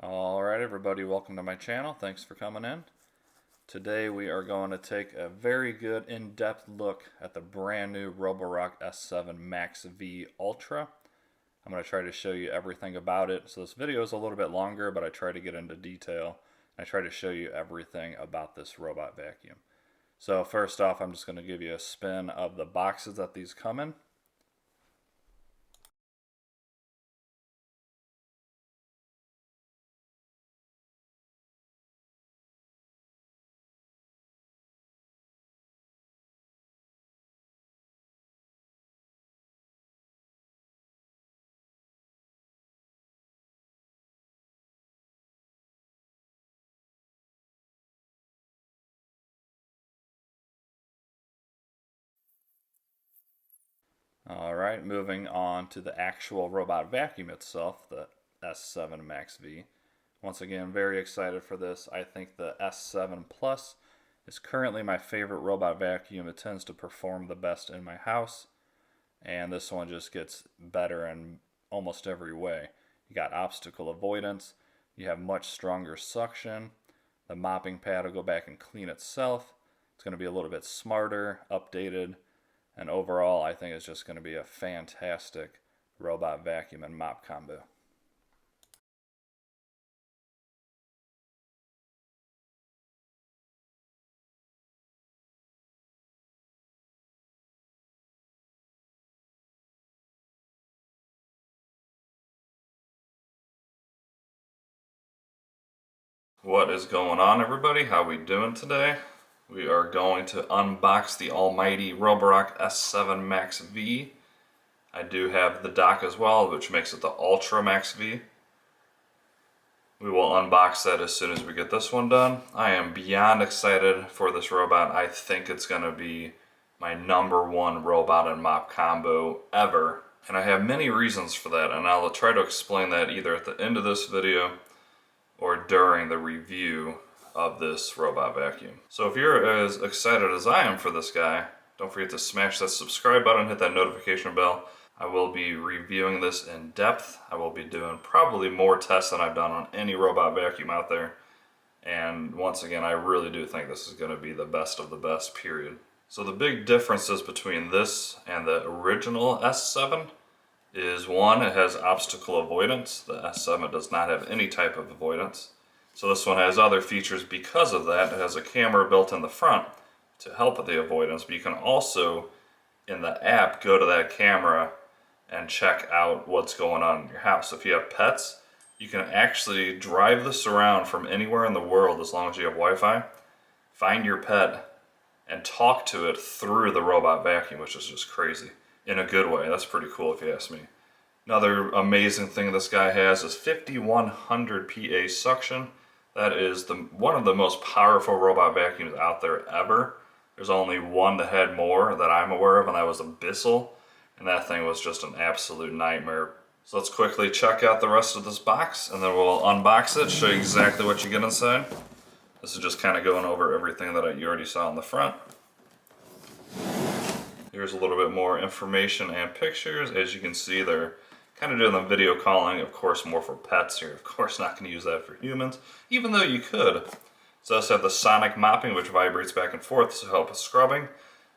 Alright everybody, welcome to my channel. Thanks for coming in. Today we are going to take a very good in-depth look at the brand new Roborock S7 MaxV Ultra. I'm going to try to show you everything about it. So this video is a little bit longer, but I try to get into detail. I try to show you everything about this robot vacuum. So first off, I'm just going to give you a spin of the boxes that these come in. Alright, moving on to the actual robot vacuum itself, the S7 MaxV. Once again, very excited for this. I think the S7 Plus is currently my favorite robot vacuum. It tends to perform the best in my house, and this one just gets better in almost every way. You got obstacle avoidance, you have much stronger suction, the mopping pad will go back and clean itself. It's going to be a little bit smarter, updated, and overall I think it's just going to be a fantastic robot vacuum and mop combo. What is going on, everybody? How we doing today? We are going to unbox the almighty Roborock S7 MaxV. I do have the dock as well, which makes it the Ultra MaxV. We will unbox that as soon as we get this one done. I am beyond excited for this robot. I think it's going to be my #1 robot and mop combo ever. And I have many reasons for that, and I'll try to explain that either at the end of this video or during the review of this robot vacuum. So if you're as excited as I am for this guy, don't forget to smash that subscribe button, hit that notification bell. I will be reviewing this in depth. I will be doing probably more tests than I've done on any robot vacuum out there. And once again, I really do think this is going to be the best of the best, period. So the big differences between this and the original S7 is, one, it has obstacle avoidance. The S7 does not have any type of avoidance. So this one has other features because of that. It has a camera built in the front to help with the avoidance, but you can also, in the app, go to that camera and check out what's going on in your house. If you have pets, you can actually drive this around from anywhere in the world as long as you have Wi-Fi, find your pet, and talk to it through the robot vacuum, which is just crazy. In a good way. That's pretty cool if you ask me. Another amazing thing this guy has is 5100 PA suction. That is one of the most powerful robot vacuums out there ever. There's only one that had more that I'm aware of, and that was a Bissell. And that thing was just an absolute nightmare. So let's quickly check out the rest of this box, and then we'll unbox it, show you exactly what you get inside. This is just kind of going over everything that you already saw on the front. Here's a little bit more information and pictures. As you can see, they're kind of doing the video calling, of course, more for pets. You're of course not going to use that for humans, even though you could. It does have the sonic mopping, which vibrates back and forth to help with scrubbing.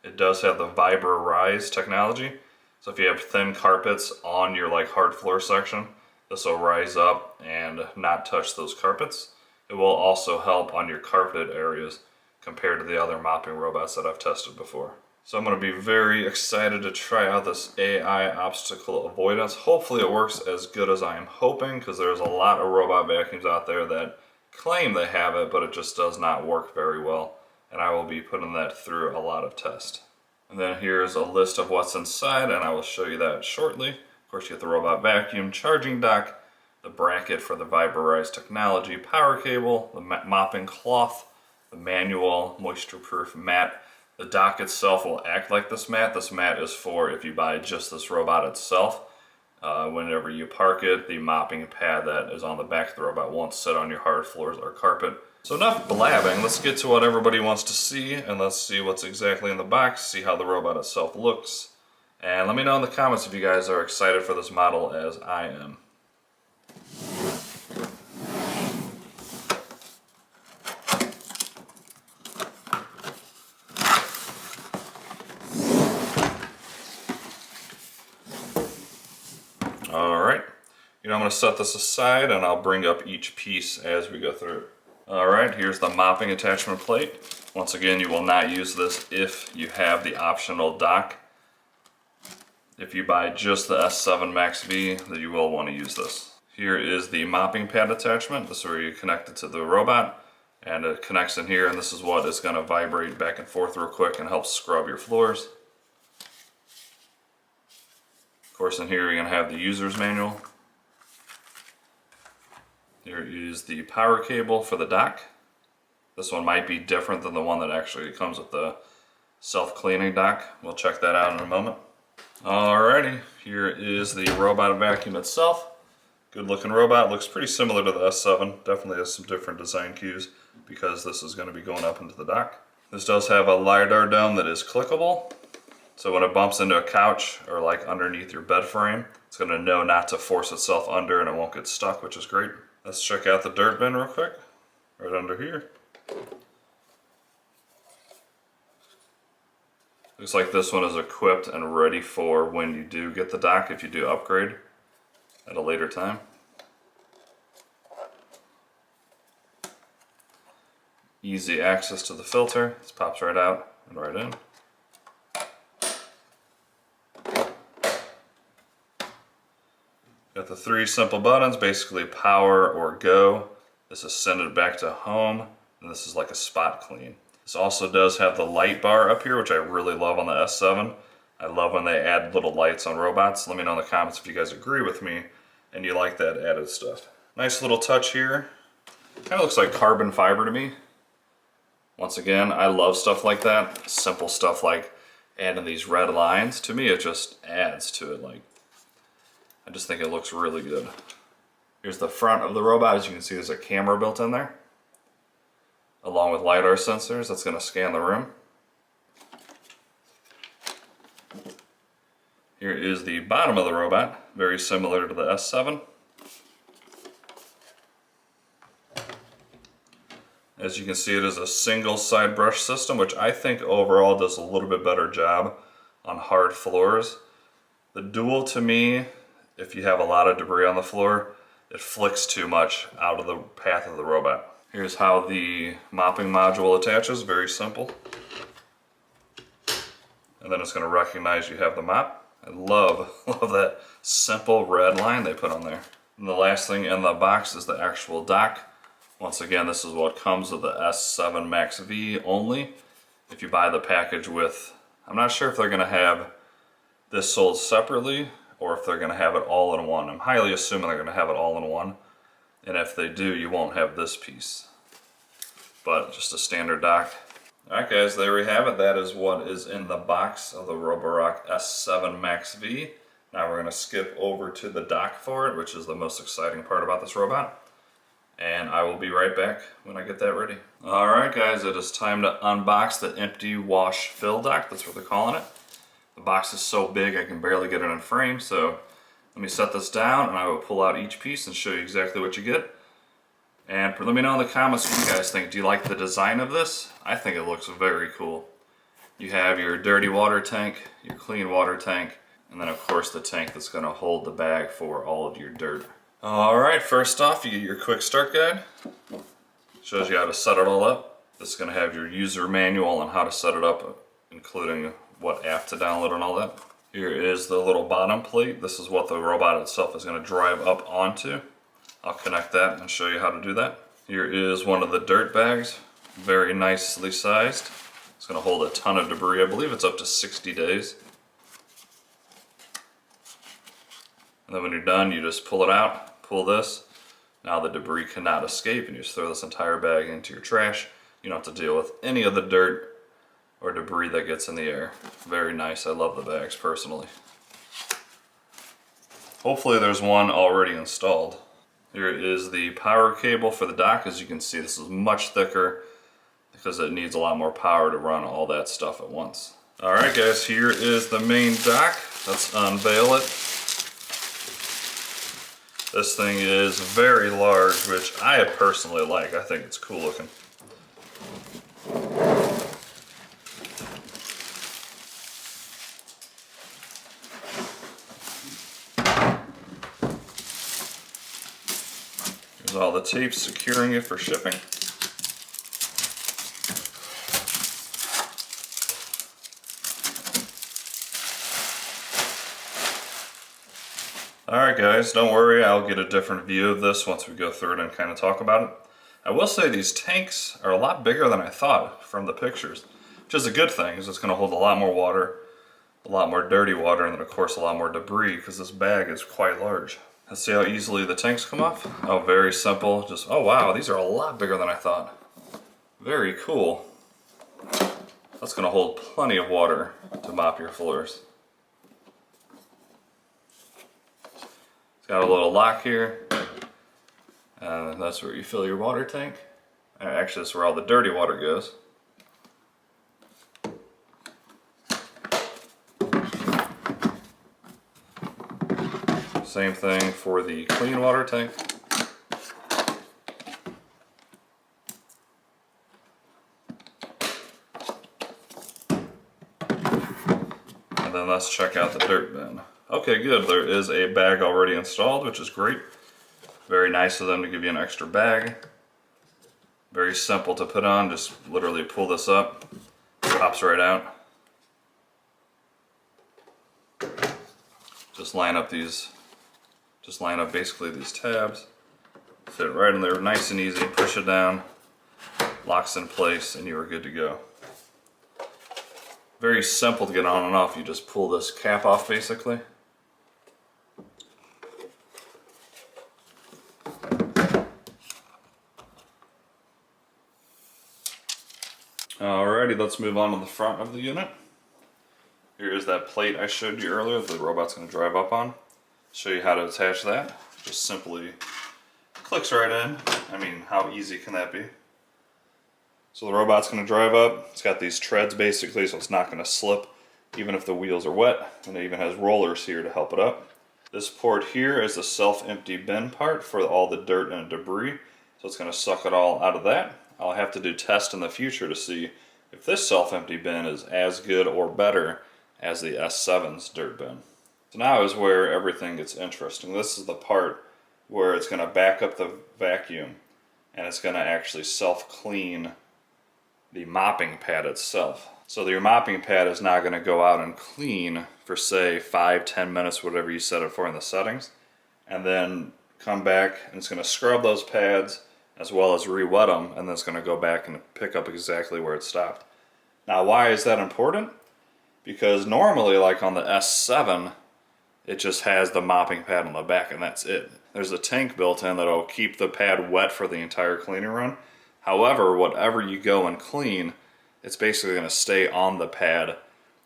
It does have the Roborock technology. So if you have thin carpets on your hard floor section, this will rise up and not touch those carpets. It will also help on your carpeted areas compared to the other mopping robots that I've tested before. So I'm going to be very excited to try out this AI obstacle avoidance. Hopefully it works as good as I am hoping, because there's a lot of robot vacuums out there that claim they have it, but it just does not work very well. And I will be putting that through a lot of tests. And then here's a list of what's inside, and I will show you that shortly. Of course, you get the robot vacuum, charging dock, the bracket for the Roborock technology, power cable, the mopping cloth, the manual moisture-proof mat. The dock itself will act like this mat. This mat is for if you buy just this robot itself. Whenever you park it, the mopping pad that is on the back of the robot won't sit on your hard floors or carpet. So enough blabbing, let's get to what everybody wants to see, and let's see what's exactly in the box, see how the robot itself looks. And let me know in the comments if you guys are excited for this model as I am. going to set this aside and I'll bring up each piece as we go through. Alright, here's the mopping attachment plate. Once again, you will not use this if you have the optional dock. If you buy just the S7 MaxV, then you will want to use this. Here is the mopping pad attachment. This is where you connect it to the robot, and it connects in here, and this is what is going to vibrate back and forth real quick and help scrub your floors. Of course, in here you're going to have the user's manual. Here is the power cable for the dock. This one might be different than the one that actually comes with the self-cleaning dock. We'll check that out in a moment. Alrighty, here is the robot vacuum itself. Good looking robot, looks pretty similar to the S7. Definitely has some different design cues because this is going to be going up into the dock. This does have a LiDAR dome that is clickable. So when it bumps into a couch or like underneath your bed frame, it's going to know not to force itself under and it won't get stuck, which is great. Let's check out the dirt bin real quick, right under here. Looks like this one is equipped and ready for when you do get the dock, if you do upgrade at a later time. Easy access to the filter. This pops right out and right in. Got the 3 simple buttons, basically power or go. This is send it back to home, and this is like a spot clean. This also does have the light bar up here, which I really love on the S7. I love when they add little lights on robots. Let me know in the comments if you guys agree with me and you like that added stuff. Nice little touch here. Kind of looks like carbon fiber to me. Once again, I love stuff like that. Simple stuff like adding these red lines. To me, it just adds to it. Like, I just think it looks really good. Here's the front of the robot. As you can see, there's a camera built in there, along with LiDAR sensors that's going to scan the room. Here is the bottom of the robot, very similar to the S7. As you can see, it is a single side brush system, which I think overall does a little bit better job on hard floors. The dual, to me, if you have a lot of debris on the floor, it flicks too much out of the path of the robot. Here's how the mopping module attaches, very simple. And then it's going to recognize you have the mop. I love that simple red line they put on there. And the last thing in the box is the actual dock. Once again, this is what comes with the S7 MaxV only. If you buy the package with, I'm not sure if they're going to have this sold separately or if they're going to have it all in one. I'm highly assuming they're going to have it all in one. And if they do, you won't have this piece, but just a standard dock. Alright guys, there we have it. That is what is in the box of the Roborock S7 MaxV. Now we're going to skip over to the dock for it, which is the most exciting part about this robot. And I will be right back when I get that ready. Alright guys, it is time to unbox the empty wash fill dock. That's what they're calling it. The box is so big I can barely get it in frame, so let me set this down and I will pull out each piece and show you exactly what you get. And let me know in the comments what you guys think. Do you like the design of this? I think it looks very cool. You have your dirty water tank, your clean water tank, and then of course the tank that's going to hold the bag for all of your dirt. Alright, first off you get your quick start guide. Shows you how to set it all up. This is going to have your user manual on how to set it up, including what app to download and all that. Here is the little bottom plate. This is what the robot itself is going to drive up onto. I'll connect that and show you how to do that. Here is one of the dirt bags, very nicely sized. It's going to hold a ton of debris. I believe it's up to 60 days. And then when you're done, you just pull it out, pull this. Now the debris cannot escape and you just throw this entire bag into your trash. You don't have to deal with any of the dirt or debris that gets in the air. Very nice. I love the bags personally. Hopefully there's one already installed. Here is the power cable for the dock. As you can see, this is much thicker because it needs a lot more power to run all that stuff at once. Alright guys, here is the main dock. Let's unveil it. This thing is very large, which I personally like. I think it's cool looking. There's all the tape securing it for shipping. Alright guys, don't worry, I'll get a different view of this once we go through it and kind of talk about it. I will say these tanks are a lot bigger than I thought from the pictures, which is a good thing, because it's going to hold a lot more water, a lot more dirty water, and then of course a lot more debris, because this bag is quite large. Let's see how easily the tanks come off. Oh, very simple. Just, oh wow, these are a lot bigger than I thought. Very cool. That's going to hold plenty of water to mop your floors. Got a little lock here, and that's where you fill your water tank. Actually, that's where all the dirty water goes. Same thing for the clean water tank. And then let's check out the dirt bin. Okay, good. There is a bag already installed, which is great. Very nice of them to give you an extra bag. Very simple to put on. Just literally pull this up. Pops right out. Just line up basically these tabs. Fit right in there, nice and easy. Push it down. Locks in place, and you are good to go. Very simple to get on and off. You just pull this cap off basically. Alrighty, let's move on to the front of the unit. Here is that plate I showed you earlier that the robot's going to drive up on. Show you how to attach that. Just simply clicks right in. I mean, how easy can that be? So the robot's going to drive up. It's got these treads basically, so it's not going to slip even if the wheels are wet. And it even has rollers here to help it up. This port here is the self-empty bin part for all the dirt and debris. So it's going to suck it all out of that. I'll have to do tests in the future to see if this self-empty bin is as good or better as the S7's dirt bin. So now is where everything gets interesting. This is the part where it's going to back up the vacuum and it's going to actually self-clean the mopping pad itself. So your mopping pad is now going to go out and clean for say 5-10 minutes, whatever you set it for in the settings, and then come back and it's going to scrub those pads as well as re-wet them, and then it's going to go back and pick up exactly where it stopped. Now why is that important? Because normally, like on the S7, it just has the mopping pad on the back and that's it. There's a tank built in that'll keep the pad wet for the entire cleaning run. However, whatever you go and clean, it's basically going to stay on the pad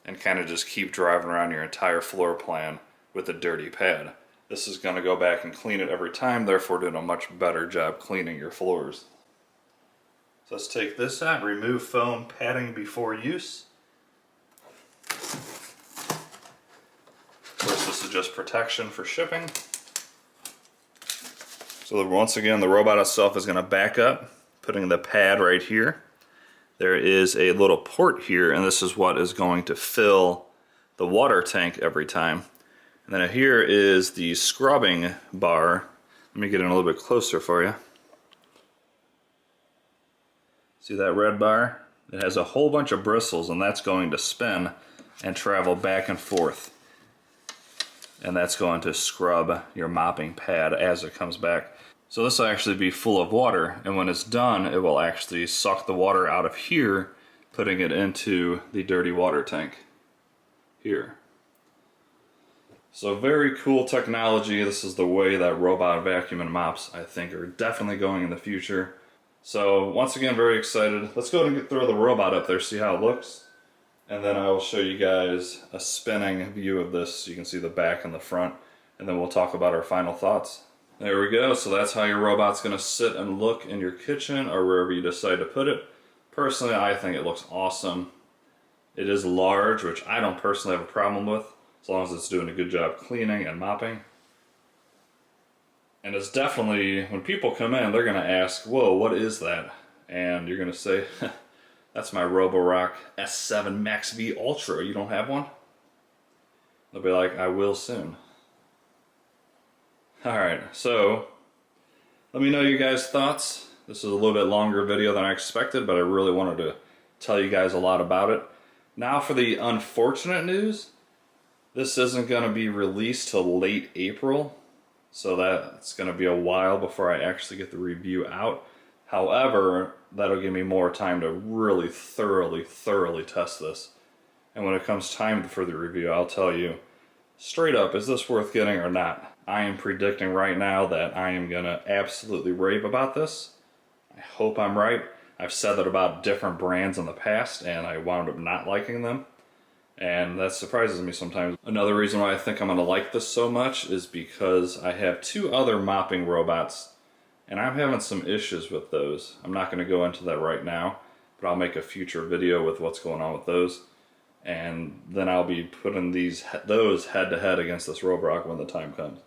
and kind of just keep driving around your entire floor plan with a dirty pad. This is going to go back and clean it every time, therefore doing a much better job cleaning your floors. So let's take this out, remove foam padding before use. Of course, this is just protection for shipping. So once again, the robot itself is going to back up, putting the pad right here. There is a little port here, and this is what is going to fill the water tank every time. And then here is the scrubbing bar. Let me get in a little bit closer for you. See that red bar? It has a whole bunch of bristles, and that's going to spin and travel back and forth. And that's going to scrub your mopping pad as it comes back. So this will actually be full of water, and when it's done, it will actually suck the water out of here, putting it into the dirty water tank here. So very cool technology. This is the way that robot vacuum and mops, I think, are definitely going in the future. So once again, very excited. Let's go and throw the robot up there, see how it looks. And then I will show you guys a spinning view of this so you can see the back and the front. And then we'll talk about our final thoughts. There we go. So that's how your robot's going to sit and look in your kitchen or wherever you decide to put it. Personally, I think it looks awesome. It is large, which I don't personally have a problem with, as long as it's doing a good job cleaning and mopping. And it's definitely, when people come in, they're going to ask, whoa, what is that? And you're going to say, that's my Roborock S7 MaxV Ultra. You don't have one? They'll be like, I will soon. Alright, so Let me know your guys' thoughts. This is a little bit longer video than I expected, but I really wanted to tell you guys a lot about it. Now for the unfortunate news. This isn't going to be released till late April, so that's going to be a while before I actually get the review out. However, that'll give me more time to really thoroughly test this. And when it comes time for the review, I'll tell you straight up, is this worth getting or not? I am predicting right now that I am going to absolutely rave about this. I hope I'm right. I've said that about different brands in the past, and I wound up not liking them. And that surprises me sometimes. Another reason why I think I'm going to like this so much is because I have two other mopping robots, and I'm having some issues with those. I'm not going to go into that right now, but I'll make a future video with what's going on with those. And then I'll be putting those head to head against this Roborock when the time comes.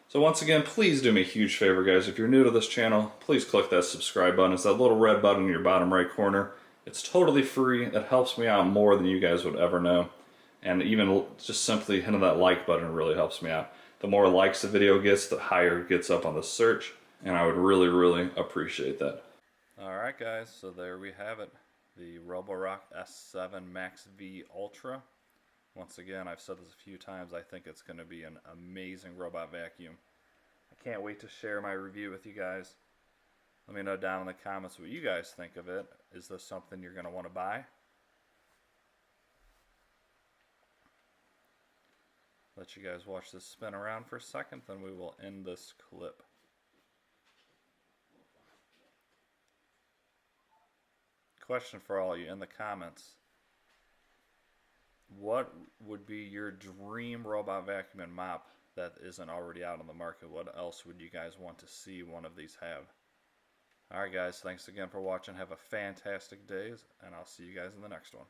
So once again, please do me a huge favor, guys. If you're new to this channel, please click that subscribe button. It's that little red button in your bottom right corner. It's totally free. It helps me out more than you guys would ever know. And even just simply hitting that like button really helps me out. The more likes the video gets, the higher it gets up on the search. And I would really appreciate that. Alright guys, so there we have it. The Roborock S7 MaxV Ultra. Once again, I've said this a few times, I think it's going to be an amazing robot vacuum. I can't wait to share my review with you guys. Let me know down in the comments what you guys think of it. Is this something you're going to want to buy? Let you guys watch this spin around for a second, then we will end this clip. Question for all of you in the comments. What would be your dream robot vacuum and mop that isn't already out on the market? What else would you guys want to see one of these have? Alright guys, thanks again for watching. Have a fantastic day, and I'll see you guys in the next one.